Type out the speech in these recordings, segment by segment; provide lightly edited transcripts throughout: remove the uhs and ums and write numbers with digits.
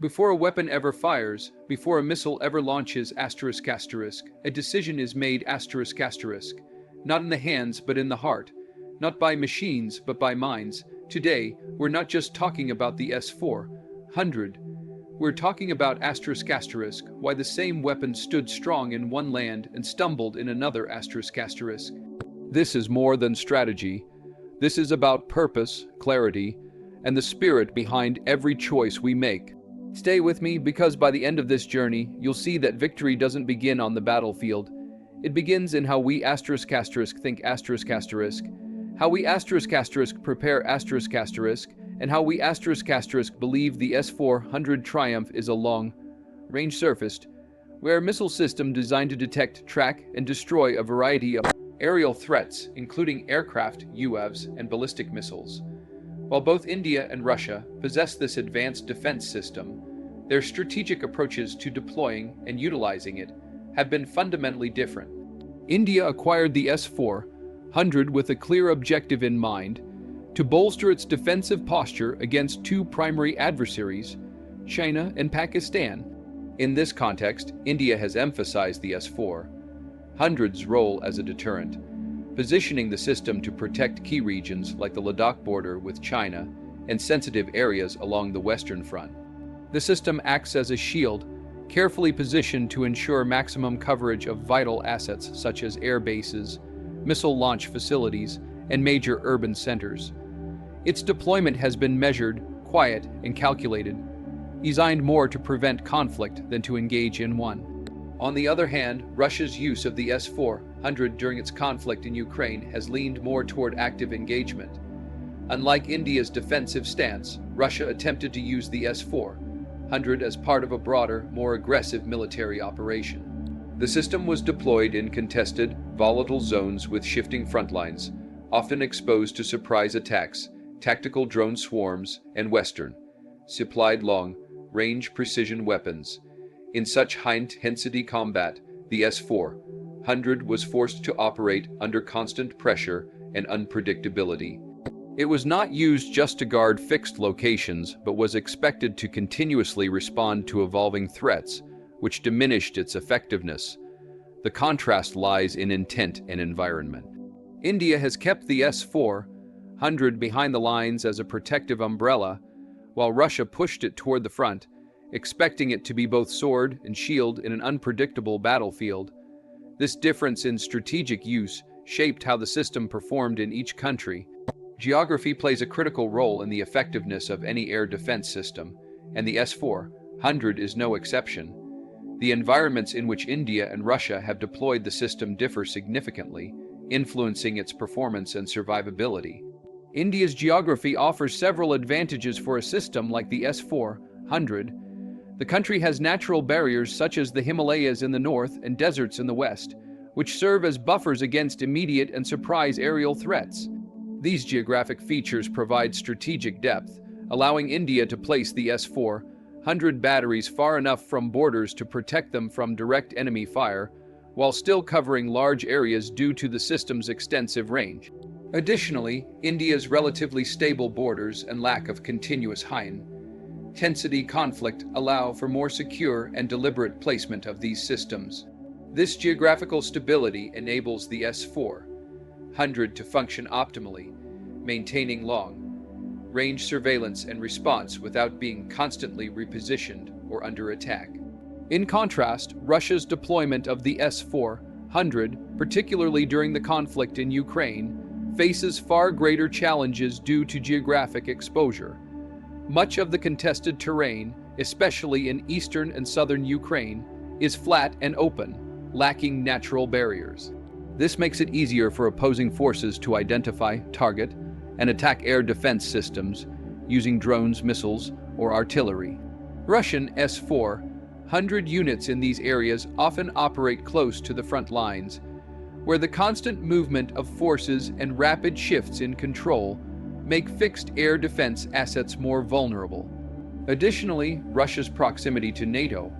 Before a weapon ever fires, before a missile ever launches a decision is made not in the hands but in the heart, not by machines but by minds. Today, we're not just talking about the S-400, we're talking about why the same weapon stood strong in one land and stumbled in another. This is more than strategy. This is about purpose, clarity, and the spirit behind every choice we make. Stay with me, because by the end of this journey, you'll see that victory doesn't begin on the battlefield. It begins in how we think how we prepare and how we believe the S-400 triumph is a long-range surfaced, where a missile system designed to detect, track, and destroy a variety of aerial threats, including aircraft, UAVs, and ballistic missiles. While both India and Russia possess this advanced defense system, their strategic approaches to deploying and utilizing it have been fundamentally different. India acquired the S-400 with a clear objective in mind: to bolster its defensive posture against two primary adversaries, China and Pakistan. In this context, India has emphasized the S-400's role as a deterrent, positioning the system to protect key regions like the Ladakh border with China and sensitive areas along the Western Front. The system acts as a shield, carefully positioned to ensure maximum coverage of vital assets such as air bases, missile launch facilities, and major urban centers. Its deployment has been measured, quiet, and calculated, designed more to prevent conflict than to engage in one. On the other hand, Russia's use of the S-400 during its conflict in Ukraine has leaned more toward active engagement. Unlike India's defensive stance, Russia attempted to use the S-400 as part of a broader, more aggressive military operation. The system was deployed in contested, volatile zones with shifting front lines, often exposed to surprise attacks, tactical drone swarms, and Western-supplied long-range precision weapons. In such high-intensity combat, the S-400 was forced to operate under constant pressure and unpredictability. It was not used just to guard fixed locations, but was expected to continuously respond to evolving threats, which diminished its effectiveness. The contrast lies in intent and environment. India has kept the S-400 behind the lines as a protective umbrella, while Russia pushed it toward the front, expecting it to be both sword and shield in an unpredictable battlefield. This difference in strategic use shaped how the system performed in each country. Geography plays a critical role in the effectiveness of any air defense system, and the S-400 is no exception. The environments in which India and Russia have deployed the system differ significantly, influencing its performance and survivability. India's geography offers several advantages for a system like the S-400. The country has natural barriers such as the Himalayas in the north and deserts in the west, which serve as buffers against immediate and surprise aerial threats. These geographic features provide strategic depth, allowing India to place the S-400 batteries far enough from borders to protect them from direct enemy fire, while still covering large areas due to the system's extensive range. Additionally, India's relatively stable borders and lack of continuous high-intensity conflict allow for more secure and deliberate placement of these systems. This geographical stability enables the S-400 to function optimally, maintaining long-range surveillance and response without being constantly repositioned or under attack. In contrast, Russia's deployment of the S-400, particularly during the conflict in Ukraine, faces far greater challenges due to geographic exposure. Much of the contested terrain, especially in eastern and southern Ukraine, is flat and open, lacking natural barriers. This makes it easier for opposing forces to identify, target, and attack air defense systems using drones, missiles, or artillery. Russian S-400 units in these areas often operate close to the front lines, where the constant movement of forces and rapid shifts in control make fixed air defense assets more vulnerable. Additionally, Russia's proximity to NATO,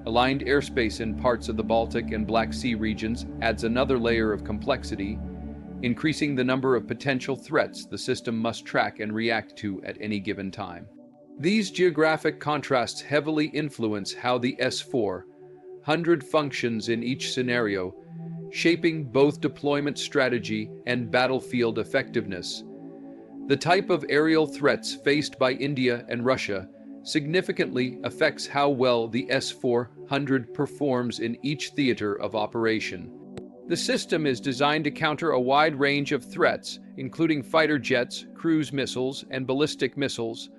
aligned airspace in parts of the Baltic and Black Sea regions, adds another layer of complexity, increasing the number of potential threats the system must track and react to at any given time. These geographic contrasts heavily influence how the S-400 functions in each scenario, shaping both deployment strategy and battlefield effectiveness. The type of aerial threats faced by India and Russia significantly affects how well the S-400 performs in each theater of operation. The system is designed to counter a wide range of threats, including fighter jets, cruise missiles, and ballistic missiles.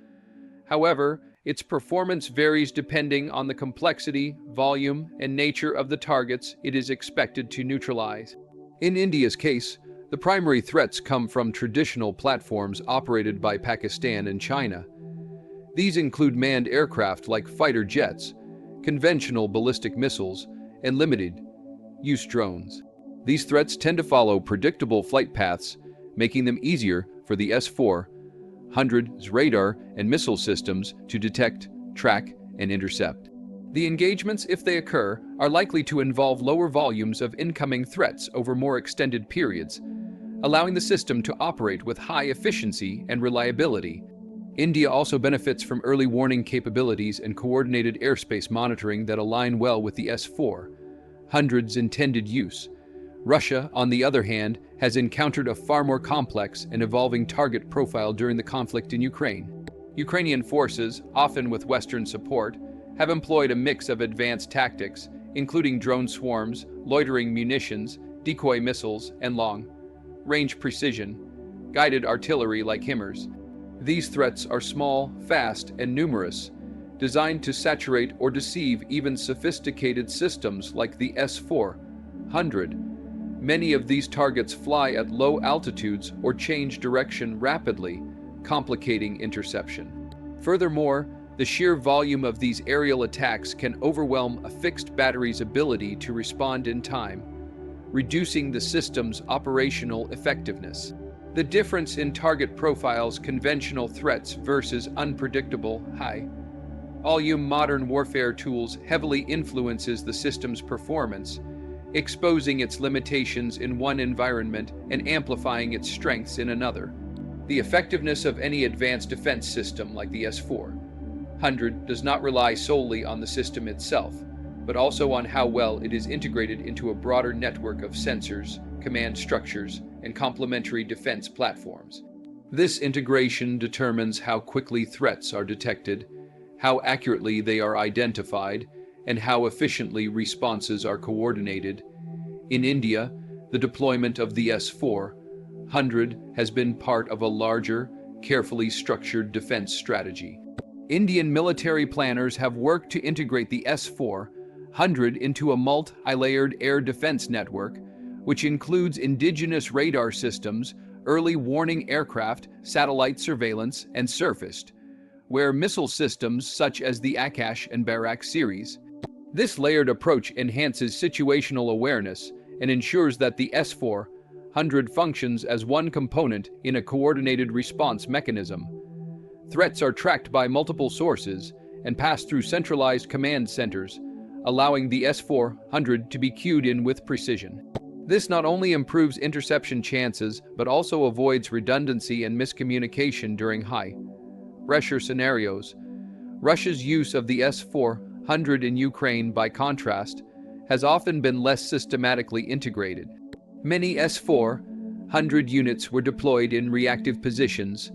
However, its performance varies depending on the complexity, volume, and nature of the targets it is expected to neutralize. In India's case, the primary threats come from traditional platforms operated by Pakistan and China. These include manned aircraft like fighter jets, conventional ballistic missiles, and limited-use drones. These threats tend to follow predictable flight paths, making them easier for the S-400's radar and missile systems to detect, track, and intercept. The engagements, if they occur, are likely to involve lower volumes of incoming threats over more extended periods, allowing the system to operate with high efficiency and reliability. India also benefits from early warning capabilities and coordinated airspace monitoring that align well with the S-400's intended use. Russia, on the other hand, has encountered a far more complex and evolving target profile during the conflict in Ukraine. Ukrainian forces, often with Western support, have employed a mix of advanced tactics, including drone swarms, loitering munitions, decoy missiles, and long-range precision, guided artillery like HIMARS. These threats are small, fast, and numerous, designed to saturate or deceive even sophisticated systems like the S-400. Many of these targets fly at low altitudes or change direction rapidly, complicating interception. Furthermore, the sheer volume of these aerial attacks can overwhelm a fixed battery's ability to respond in time, reducing the system's operational effectiveness. The difference in target profiles, conventional threats versus unpredictable, high-volume modern warfare tools heavily influences the system's performance, exposing its limitations in one environment and amplifying its strengths in another. The effectiveness of any advanced defense system like the S-400 does not rely solely on the system itself, but also on how well it is integrated into a broader network of sensors, command structures, and complementary defense platforms. This integration determines how quickly threats are detected, how accurately they are identified, and how efficiently responses are coordinated. In India, the deployment of the S-400 has been part of a larger, carefully structured defense strategy. Indian military planners have worked to integrate the S-400 into a multi-layered air defense network, which includes indigenous radar systems, early warning aircraft, satellite surveillance, and surface-to-air missile systems such as the Akash and Barak series. This layered approach enhances situational awareness and ensures that the S-400 functions as one component in a coordinated response mechanism. Threats are tracked by multiple sources and pass through centralized command centers, allowing the S-400 to be cued in with precision. This not only improves interception chances, but also avoids redundancy and miscommunication during high-pressure scenarios. Russia's use of the S-400 in Ukraine, by contrast, has often been less systematically integrated. Many S-400 units were deployed in reactive positions,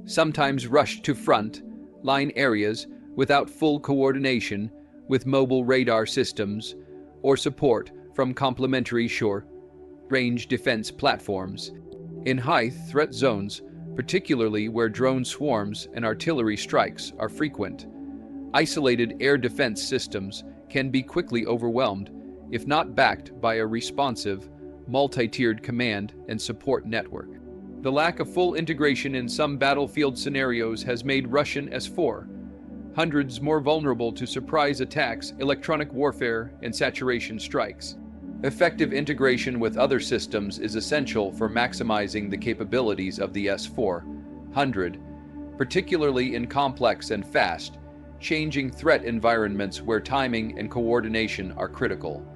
sometimes rushed to front-line areas without full coordination with mobile radar systems or support from complementary short-range defense platforms. In high-threat zones, particularly where drone swarms and artillery strikes are frequent, isolated air defense systems can be quickly overwhelmed if not backed by a responsive, multi-tiered command and support network. The lack of full integration in some battlefield scenarios has made Russian S-400s more vulnerable to surprise attacks, electronic warfare, and saturation strikes. Effective integration with other systems is essential for maximizing the capabilities of the S-400, particularly in complex and fast-changing threat environments where timing and coordination are critical.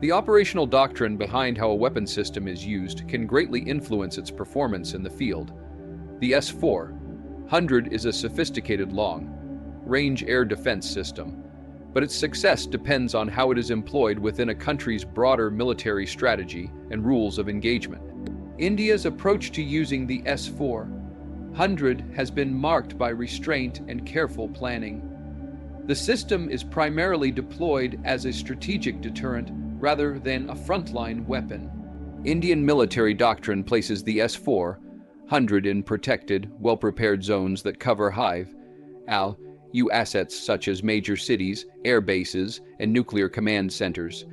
The operational doctrine behind how a weapon system is used can greatly influence its performance in the field. The S-400 is a sophisticated long long-range air defense system, but its success depends on how it is employed within a country's broader military strategy and rules of engagement. India's approach to using the S-400 has been marked by restraint and careful planning. The system is primarily deployed as a strategic deterrent rather than a frontline weapon. Indian military doctrine places the S-400 in protected, well-prepared zones that cover high-value assets such as major cities, air bases, and nuclear command centers.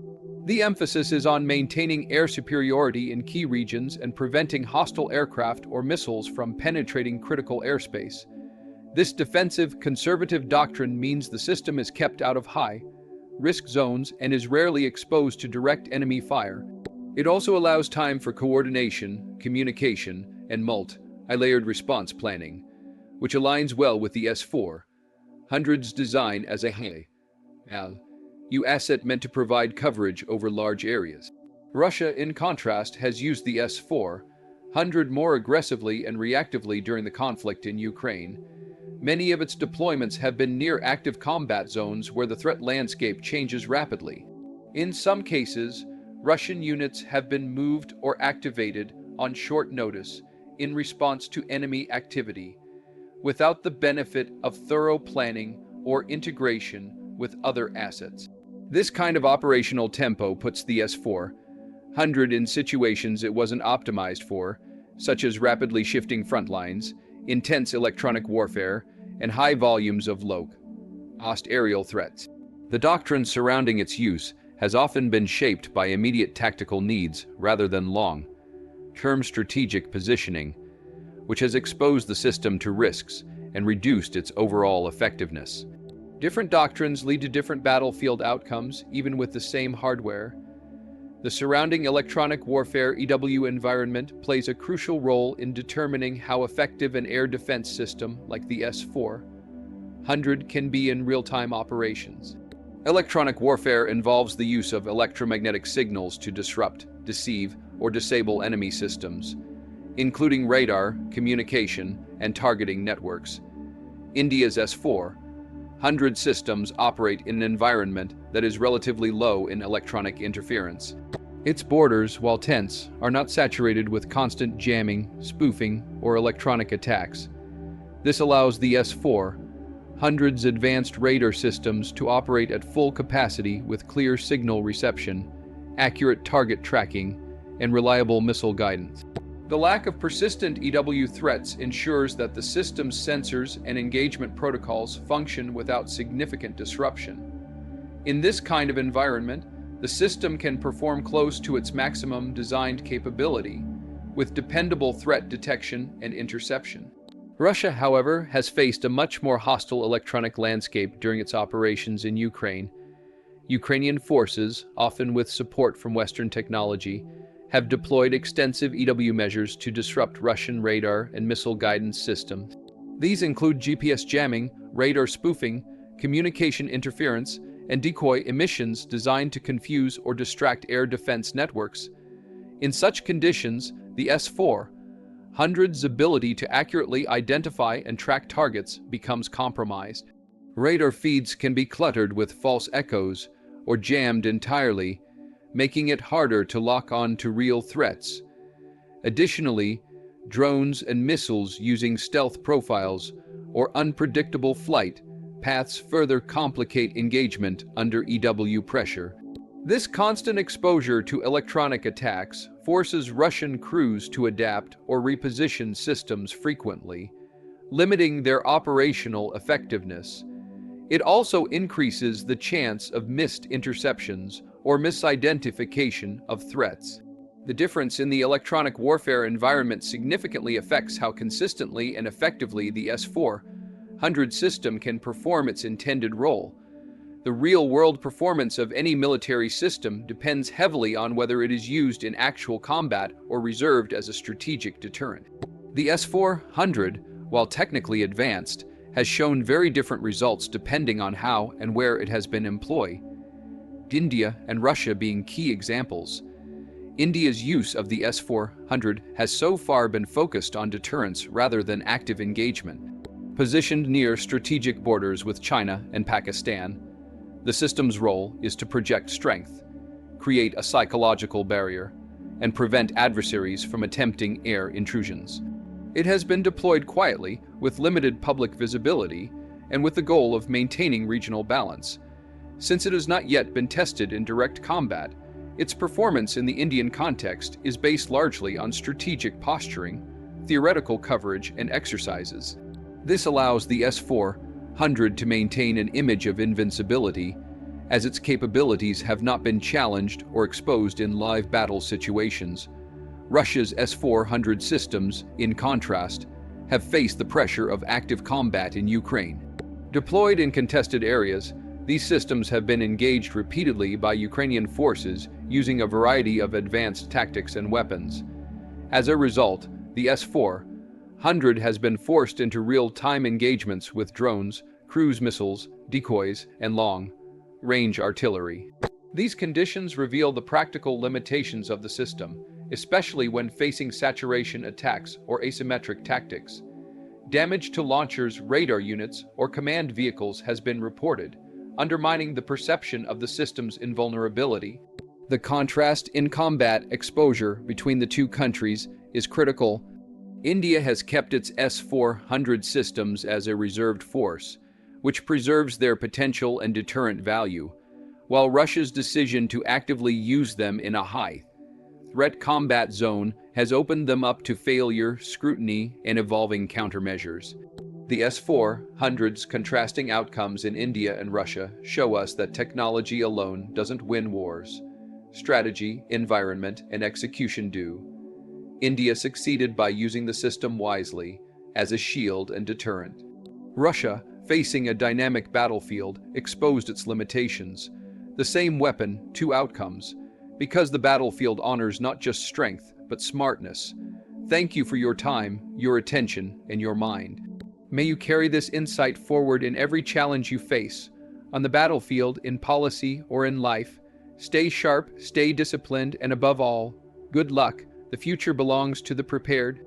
The emphasis is on maintaining air superiority in key regions and preventing hostile aircraft or missiles from penetrating critical airspace. This defensive, conservative doctrine means the system is kept out of high-risk zones and is rarely exposed to direct enemy fire. It also allows time for coordination, communication, and multi-layered response planning, which aligns well with the S-400's design as a high-value asset meant to provide coverage over large areas. Russia, in contrast, has used the S-400 more aggressively and reactively during the conflict in Ukraine. Many of its deployments have been near active combat zones where the threat landscape changes rapidly. In some cases, Russian units have been moved or activated on short notice in response to enemy activity, without the benefit of thorough planning or integration with other assets. This kind of operational tempo puts the S-400 in situations it wasn't optimized for, such as rapidly shifting front lines, intense electronic warfare, and high volumes of low-cost aerial threats. The doctrine surrounding its use has often been shaped by immediate tactical needs rather than long-term strategic positioning, which has exposed the system to risks and reduced its overall effectiveness. Different doctrines lead to different battlefield outcomes, even with the same hardware. The surrounding electronic warfare (EW) environment plays a crucial role in determining how effective an air defense system like the S-400 can be in real-time operations. Electronic warfare involves the use of electromagnetic signals to disrupt, deceive, or disable enemy systems, including radar, communication, and targeting networks. India's S-400 systems operate in an environment that is relatively low in electronic interference. Its borders, while tense, are not saturated with constant jamming, spoofing, or electronic attacks. This allows the S-400's advanced radar systems to operate at full capacity with clear signal reception, accurate target tracking, and reliable missile guidance. The lack of persistent EW threats ensures that the system's sensors and engagement protocols function without significant disruption. In this kind of environment, the system can perform close to its maximum designed capability, with dependable threat detection and interception. Russia, however, has faced a much more hostile electronic landscape during its operations in Ukraine. Ukrainian forces, often with support from Western technology, have deployed extensive EW measures to disrupt Russian radar and missile guidance systems. These include GPS jamming, radar spoofing, communication interference, and decoy emissions designed to confuse or distract air defense networks. In such conditions, the S-400's ability to accurately identify and track targets becomes compromised. Radar feeds can be cluttered with false echoes or jammed entirely, making it harder to lock on to real threats. Additionally, drones and missiles using stealth profiles or unpredictable flight paths further complicate engagement under EW pressure. This constant exposure to electronic attacks forces Russian crews to adapt or reposition systems frequently, limiting their operational effectiveness. It also increases the chance of missed interceptions or misidentification of threats. The difference in the electronic warfare environment significantly affects how consistently and effectively the S-400 system can perform its intended role. The real-world performance of any military system depends heavily on whether it is used in actual combat or reserved as a strategic deterrent. The S-400, while technically advanced, has shown very different results depending on how and where it has been employed, India and Russia being key examples. India's use of the S-400 has so far been focused on deterrence rather than active engagement. Positioned near strategic borders with China and Pakistan, the system's role is to project strength, create a psychological barrier, and prevent adversaries from attempting air intrusions. It has been deployed quietly, with limited public visibility, and with the goal of maintaining regional balance. Since it has not yet been tested in direct combat, its performance in the Indian context is based largely on strategic posturing, theoretical coverage, and exercises. This allows the S-400 to maintain an image of invincibility, as its capabilities have not been challenged or exposed in live battle situations. Russia's S-400 systems, in contrast, have faced the pressure of active combat in Ukraine. Deployed in contested areas, these systems have been engaged repeatedly by Ukrainian forces using a variety of advanced tactics and weapons. As a result, the S-400 has been forced into real-time engagements with drones, cruise missiles, decoys, and long-range artillery. These conditions reveal the practical limitations of the system, especially when facing saturation attacks or asymmetric tactics. Damage to launchers, radar units, or command vehicles has been reported, undermining the perception of the system's invulnerability. The contrast in combat exposure between the two countries is critical. India has kept its S-400 systems as a reserved force, which preserves their potential and deterrent value, while Russia's decision to actively use them in a high-threat combat zone has opened them up to failure, scrutiny, and evolving countermeasures. The S-400's contrasting outcomes in India and Russia show us that technology alone doesn't win wars. Strategy, environment, and execution do. India succeeded by using the system wisely, as a shield and deterrent. Russia, facing a dynamic battlefield, exposed its limitations. The same weapon, two outcomes, because the battlefield honors not just strength, but smartness. Thank you for your time, your attention, and your mind. May you carry this insight forward in every challenge you face, on the battlefield, in policy, or in life. Stay sharp, stay disciplined, and above all, good luck. The future belongs to the prepared.